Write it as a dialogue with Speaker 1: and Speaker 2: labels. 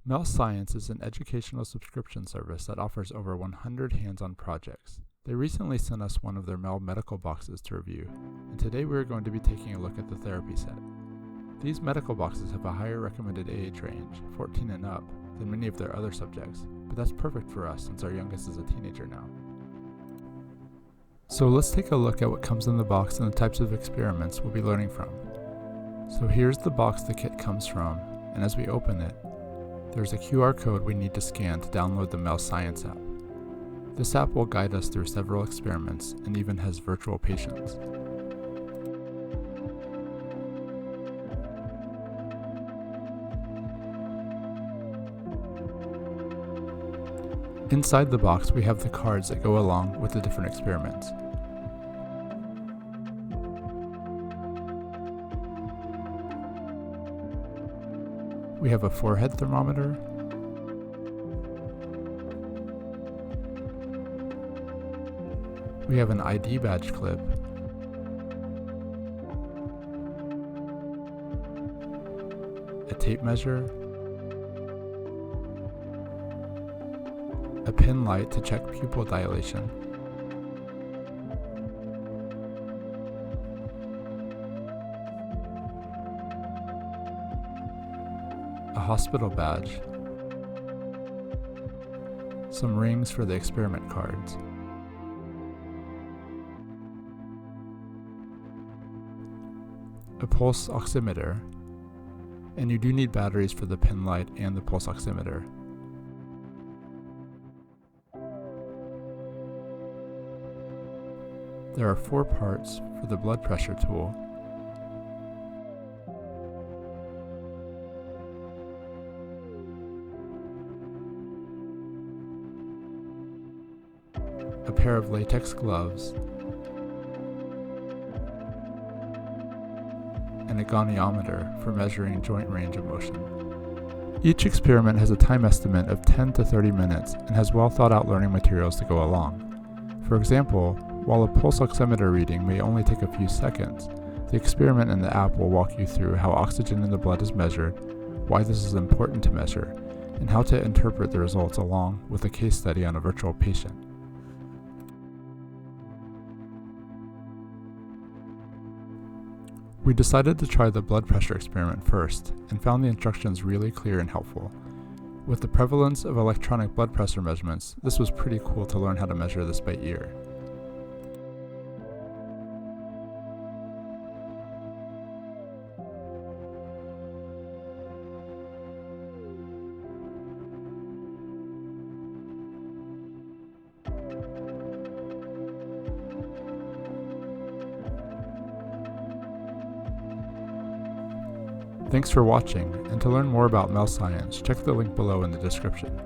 Speaker 1: MEL Science is an educational subscription service that offers over 100 hands-on projects. They recently sent us one of their MEL medical boxes to review, and today we are going to be taking a look at the therapy set. These medical boxes have a higher recommended age range, 14 and up, than many of their other subjects, but that's perfect for us since our youngest is a teenager now. So let's take a look at what comes in the box and the types of experiments we'll be learning from. So here's the box the kit comes from, and as we open it, there's a QR code we need to scan to download the MEL Science app. This app will guide us through several experiments and even has virtual patients. Inside the box, we have the cards that go along with the different experiments. We have a forehead thermometer, we have an ID badge clip, a tape measure, a pin light to check pupil dilation, a hospital badge, some rings for the experiment cards, a pulse oximeter, and you do need batteries for the pin light and the pulse oximeter. There are 4 parts for the blood pressure tool, a pair of latex gloves, and a goniometer for measuring joint range of motion. Each experiment has a time estimate of 10 to 30 minutes and has well thought out learning materials to go along. For example, while a pulse oximeter reading may only take a few seconds, the experiment in the app will walk you through how oxygen in the blood is measured, why this is important to measure, and how to interpret the results along with a case study on a virtual patient. We decided to try the blood pressure experiment first and found the instructions really clear and helpful. With the prevalence of electronic blood pressure measurements, this was pretty cool to learn how to measure this by ear. Thanks for watching, and to learn more about MEL Science, check the link below in the description.